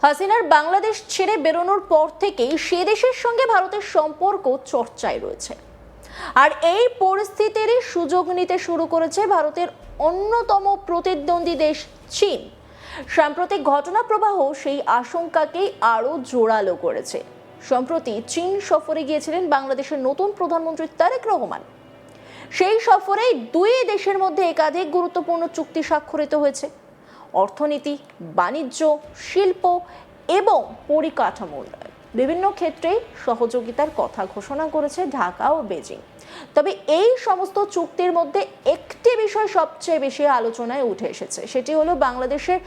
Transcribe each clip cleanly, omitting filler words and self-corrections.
হাসিনার বাংলাদেশ ছেড়ে বেরোনোর পর থেকেই সে দেশের সঙ্গে ভারতের সম্পর্ক চর্চায় রয়েছে। আর এই পরিস্থিতিরই সুযোগ নিতে শুরু করেছে ভারতের অন্যতম প্রতিদ্বন্দ্বী দেশ চীন। সাম্প্রতিক ঘটনা প্রবাহ সেই আশঙ্কাকেই আরও জোরালো করেছে। সম্প্রতি চীন সফরে গিয়েছিলেন বাংলাদেশের নতুন প্রধানমন্ত্রী তারেক রহমান। সেই সফরেই দুই দেশের মধ্যে একাধিক গুরুত্বপূর্ণ চুক্তি স্বাক্ষরিত হয়েছে। অর্থনীতি, বাণিজ্য, শিল্প এবং পরিকাঠামো বিভিন্ন ক্ষেত্রে সহযোগিতার কথা ঘোষণা করেছে ঢাকা ও বেজিং। তবে এই সমস্ত চুক্তির মধ্যে একটি বিষয় সবচেয়ে বেশি আলোচনায় উঠে এসেছে, সেটি হলো বাংলাদেশের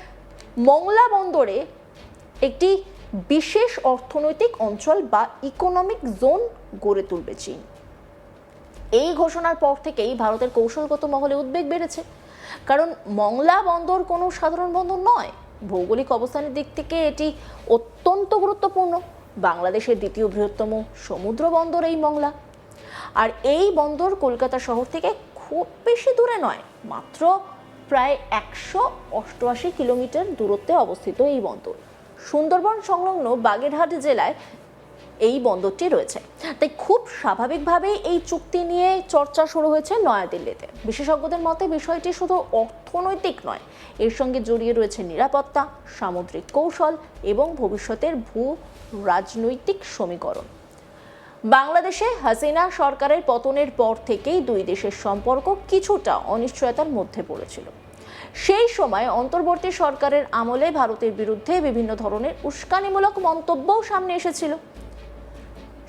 মংলা বন্দরে একটি বিশেষ অর্থনৈতিক অঞ্চল বা ইকোনমিক জোন গড়ে তুলবে চীন। এই ঘোষণার পর থেকেই ভারতের কৌশলগত মহলে উদ্বেগ বেড়েছে, কারণ মংলা বন্দর কোনো সাধারণ বন্দর নয়। ভৌগোলিক অবস্থানের দিক থেকে এটি অত্যন্ত গুরুত্বপূর্ণ। বাংলাদেশের দ্বিতীয় বৃহত্তম সমুদ্র বন্দর এই মংলা। আর এই বন্দর কলকাতা শহর থেকে খুব বেশি দূরে নয়, মাত্র প্রায় 188 কিলোমিটার দূরত্বে অবস্থিত এই বন্দর। সুন্দরবন সংলগ্ন বাগেরহাট জেলায় এই বন্দরটি রয়েছে। তাই খুব স্বাভাবিকভাবেই এই চুক্তি নিয়ে চর্চা শুরু হয়েছে নয়াদিল্লিতে। বিশেষজ্ঞদের মতে বিষয়টি শুধু অর্থনৈতিক নয়, এর সঙ্গে জড়িয়ে রয়েছে নিরাপত্তা, সামুদ্রিক কৌশল এবং ভবিষ্যতের ভূ রাজনৈতিক সমীকরণ। বাংলাদেশে হাসিনা সরকারের পতনের পর থেকেই দুই দেশের সম্পর্ক কিছুটা অনিশ্চয়তার মধ্যে পড়েছিল। সেই সময় অন্তর্বর্তী সরকারের আমলে ভারতের বিরুদ্ধে বিভিন্ন ধরনের উস্কানিমূলক মন্তব্যও সামনে এসেছিল।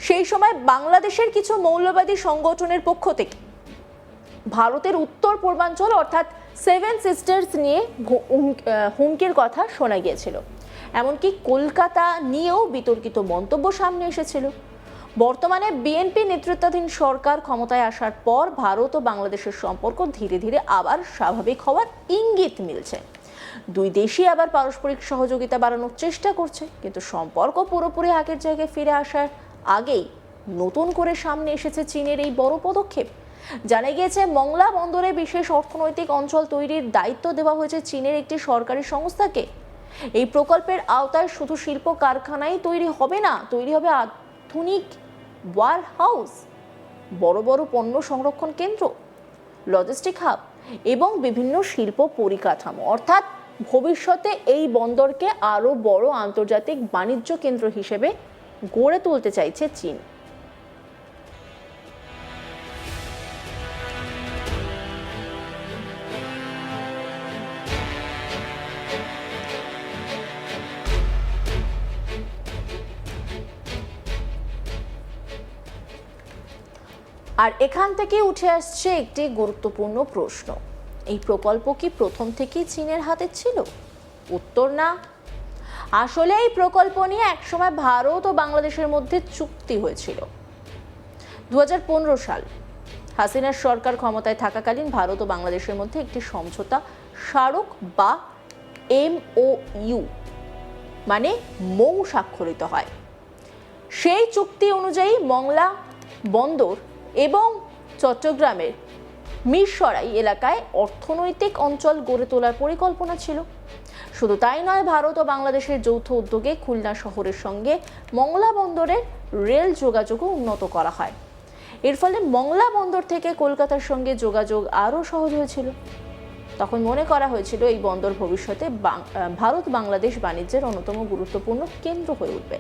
সেই সময় বাংলাদেশের কিছু মৌলবাদী সংগঠনের পক্ষ থেকে ভারতের উত্তর পূর্বাঞ্চল অর্থাৎ 7 সিস্টার্স নিয়ে হুমকির কথা শোনা গিয়েছিল। এমনকি কলকাতা নিয়েও বিতর্কিত মন্তব্য সামনে এসেছিল। বর্তমানে বিএনপি নেতৃত্বাধীন সরকার ক্ষমতায় আসার পর ভারত ও বাংলাদেশের সম্পর্ক ধীরে ধীরে আবার স্বাভাবিক হওয়ার ইঙ্গিত মিলছে। দুই দেশই আবার পারস্পরিক সহযোগিতা বাড়ানোর চেষ্টা করছে, কিন্তু সম্পর্ক পুরোপুরি আগের জায়গায় ফিরে আসার আগেই নতুন করে সামনে এসেছে চীনের এই বড় পদক্ষেপ। জানা গিয়েছে মংলা বন্দরে বিশেষ অর্থনৈতিক অঞ্চল তৈরির দায়িত্ব দেওয়া হয়েছে চীনের একটি সরকারি সংস্থাকে। এই প্রকল্পের আওতায় শুধু শিল্প কারখানাই তৈরি হবে না, তৈরি হবে আধুনিক ওয়ার হাউস, বড় বড় পণ্য সংরক্ষণ কেন্দ্র, লজিস্টিক হাব এবং বিভিন্ন শিল্প পরিকাঠামো। অর্থাৎ ভবিষ্যতে এই বন্দরকে আরও বড় আন্তর্জাতিক বাণিজ্য কেন্দ্র হিসেবে গড়ে তুলতে চাইছে চীন। আর এখান থেকে উঠে আসছে একটি গুরুত্বপূর্ণ প্রশ্ন, এই প্রকল্প কি প্রথম থেকেই চীনের হাতে ছিল? উত্তর না। আসলে এই প্রকল্প নিয়ে একসময় ভারত ও বাংলাদেশের মধ্যে চুক্তি হয়েছিল। 2015 সাল হাসিনার সরকার ক্ষমতায় থাকাকালীন ভারত ও বাংলাদেশের মধ্যে একটি সমঝোতা স্মারক বা MOU মানে মৌ স্বাক্ষরিত হয়। সেই চুক্তি অনুযায়ী মংলা বন্দর এবং চট্টগ্রামের মিরসরাই এলাকায় অর্থনৈতিক অঞ্চল গড়ে তোলার পরিকল্পনা ছিল। শুধু তাই নয়, ভারত ও বাংলাদেশের যৌথ উদ্যোগে খুলনা শহরের সঙ্গে মংলা বন্দরের রেল যোগাযোগও উন্নত করা হয়। এর ফলে মংলা বন্দর থেকে কলকাতার সঙ্গে যোগাযোগ আরও সহজ হয়েছিল। তখন মনে করা হয়েছিল এই বন্দর ভবিষ্যতে ভারত বাংলাদেশ বাণিজ্যের অন্যতম গুরুত্বপূর্ণ কেন্দ্র হয়ে উঠবে।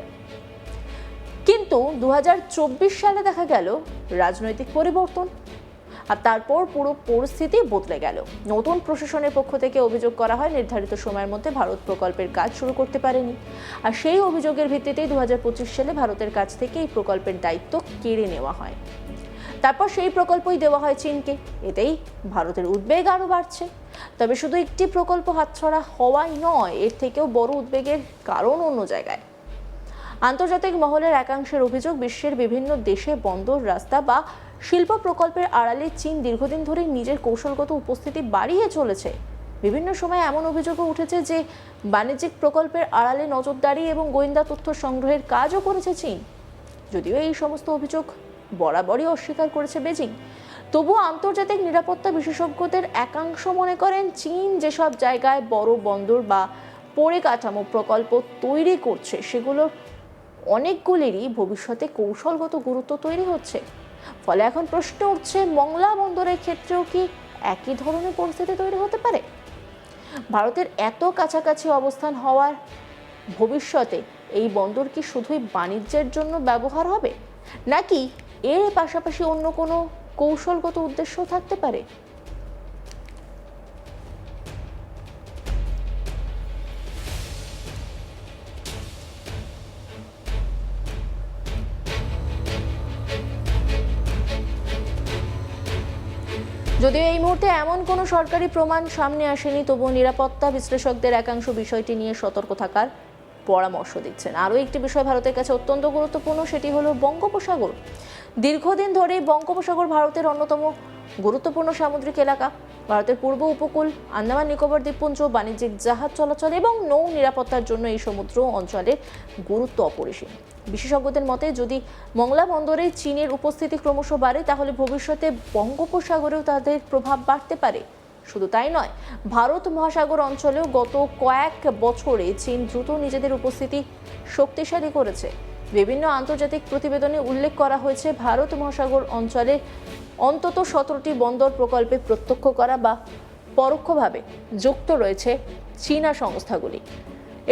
কিন্তু 2024 সালে দেখা গেল রাজনৈতিক পরিবর্তন, আর তারপর পুরো পরিস্থিতি বদলে গেল। নতুন প্রশাসনের পক্ষ থেকে অভিযোগ করা হয় নির্ধারিত সময়ের মধ্যে ভারত প্রকল্পের কাজ শুরু করতে পারেনি। আর সেই অভিযোগের ভিত্তিতেই 2025 সালে ভারতের কাছ থেকে এই প্রকল্পের দায়িত্ব কেড়ে নেওয়া হয়। তারপর সেই প্রকল্পই দেওয়া হয় চীনকে। এতেই ভারতের উদ্বেগ আরও বাড়ছে। তবে শুধু একটি প্রকল্প হাতছাড়া হওয়াই নয়, এর থেকেও বড় উদ্বেগের কারণ অন্য জায়গায়। আন্তর্জাতিক মহলের একাংশের অভিযোগ, বিশ্বের বিভিন্ন দেশে বন্দর, রাস্তা বা শিল্প প্রকল্পের আড়ালে চীন দীর্ঘদিন ধরে নিজের কৌশলগত উপস্থিতি বাড়িয়ে চলেছে। বিভিন্ন সময় এমন অভিযোগও উঠেছে যে বাণিজ্যিক প্রকল্পের আড়ালে নজরদারি এবং গোয়েন্দা তথ্য সংগ্রহের কাজও করেছে চীন। যদিও এই সমস্ত অভিযোগ বরাবরই অস্বীকার করেছে বেজিং, তবুও আন্তর্জাতিক নিরাপত্তা বিশেষজ্ঞদের একাংশ মনে করেন চীন যেসব জায়গায় বড় বন্দর বা পরিকাঠামো প্রকল্প তৈরি করছে সেগুলোর অনেকগুলিরই ভবিষ্যতে কৌশলগত গুরুত্ব তৈরি হচ্ছে। ফলে এখন প্রশ্ন উঠছে, মংলা বন্দরের ক্ষেত্রেও কি একই ধরনের পরিস্থিতি তৈরি হতে পারে? ভারতের এত কাছাকাছি অবস্থান হওয়ার ভবিষ্যতে এই বন্দর কি শুধুই বাণিজ্যের জন্য ব্যবহার হবে, নাকি এর পাশাপাশি অন্য কোনো কৌশলগত উদ্দেশ্য থাকতে পারে? যদিও এই মুহূর্তে এমন কোনো সরকারি প্রমাণ সামনে আসেনি, তবুও নিরাপত্তা বিশ্লেষকদের একাংশ বিষয়টি নিয়ে সতর্ক থাকার পরামর্শ দিচ্ছেন। আরও একটি বিষয় ভারতের কাছে অত্যন্ত গুরুত্বপূর্ণ, সেটি হলো বঙ্গোপসাগর। দীর্ঘদিন ধরে বঙ্গোপসাগর ভারতের অন্যতম গুরুত্বপূর্ণ সামুদ্রিক এলাকা। ভারতের পূর্ব উপকূল, আন্দামান নিকোবর দ্বীপপুঞ্জ, বাণিজ্যিক জাহাজ চলাচল এবং নৌ নিরাপত্তার জন্য এই সমুদ্র অঞ্চলের গুরুত্ব অপরিসীম। বিশেষজ্ঞদের মতে, যদি মংলা বন্দরে চীনের উপস্থিতি ক্রমশ বাড়ে, তাহলে ভবিষ্যতে বঙ্গোপসাগরেও তাদের প্রভাব বাড়তে পারে। শুধু তাই নয়, ভারত মহাসাগর অঞ্চলেও গত কয়েক বছরে চীন দ্রুত নিজেদের উপস্থিতি শক্তিশালী করেছে। বিভিন্ন আন্তর্জাতিক প্রতিবেদনে উল্লেখ করা হয়েছে, ভারত মহাসাগর অঞ্চলে অন্তত 17টি বন্দর প্রকল্পে প্রত্যক্ষ করা বা পরোক্ষভাবে যুক্ত রয়েছে চীনা সংস্থাগুলি।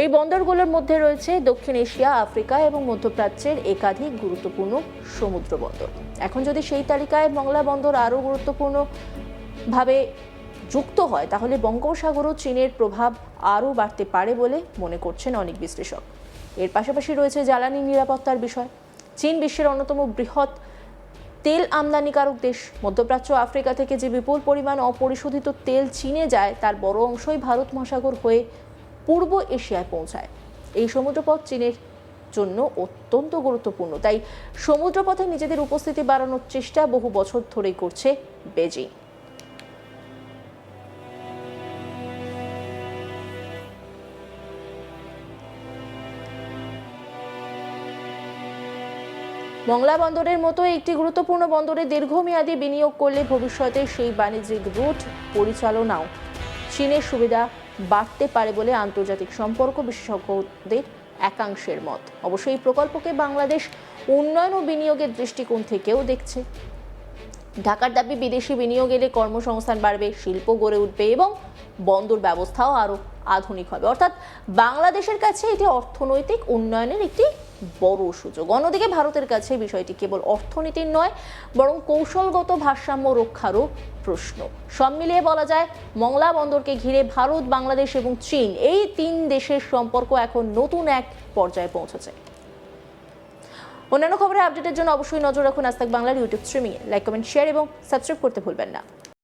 এই বন্দরগুলোর মধ্যে রয়েছে দক্ষিণ এশিয়া, আফ্রিকা এবং মধ্যপ্রাচ্যের একাধিক গুরুত্বপূর্ণ সমুদ্র বন্দর। এখন যদি সেই তালিকায় মংলা বন্দর আরও গুরুত্বপূর্ণভাবে যুক্ত হয়, তাহলে বঙ্গোপসাগরও চীনের প্রভাব আরও বাড়তে পারে বলে মনে করছেন অনেক বিশ্লেষক। এর পাশাপাশি রয়েছে জ্বালানি নিরাপত্তার বিষয়। চীন বিশ্বের অন্যতম বৃহৎ তেল আমদানিকারক দেশ। মধ্যপ্রাচ্য, আফ্রিকা থেকে যে বিপুল পরিমাণ অপরিশোধিত তেল চীনে যায়, তার বড় অংশই ভারত মহাসাগর হয়ে পূর্ব এশিয়ায় পৌঁছায়। এই সমুদ্রপথ চীনের জন্য অত্যন্ত গুরুত্বপূর্ণ, তাই সমুদ্রপথে নিজেদের উপস্থিতি বাড়ানোর চেষ্টা বহু বছর ধরেই করছে বেজিং। মংলা বন্দরের মতো একটি গুরুত্বপূর্ণ বন্দরে দীর্ঘমেয়াদী বিনিয়োগ করলে ভবিষ্যতে সেই বাণিজ্যিক রুট পরিচালনাও চীনের সুবিধা বাড়তে পারে বলে আন্তর্জাতিক সম্পর্ক বিশেষজ্ঞদের একাংশের মত। অবশ্যই এই প্রকল্পকে বাংলাদেশ উন্নয়ন ও বিনিয়োগের দৃষ্টিকোণ থেকেও দেখছে। ঢাকার দাবি, বিদেশি বিনিয়োগ এলে কর্মসংস্থান বাড়বে, শিল্প গড়ে উঠবে এবং বন্দর ব্যবস্থাও আরও আধুনিক হবে। অর্থাৎ বাংলাদেশের কাছে এটি অর্থনৈতিক উন্নয়নের একটি বড় সুযোগ। অন্যদিকে ভারতের কাছে বিষয়টি কেবল অর্থনীতির নয়, বরং কৌশলগত ভারসাম্য রক্ষারও প্রশ্ন। সব মিলিয়ে বলা যায়, মংলা বন্দরকে ঘিরে ভারত, বাংলাদেশ এবং চীন, এই 3 দেশের সম্পর্ক এখন নতুন এক পর্যায়ে পৌঁছেছে। অন্যান্য খবরের আপডেটের জন্য অবশ্যই নজর রাখুন আজ তাক বাংলার ইউটিউব স্ট্রিমিংয়ে। লাইক, কমেন্ট, শেয়ার এবং সাবস্ক্রাইব করতে ভুলবেন না।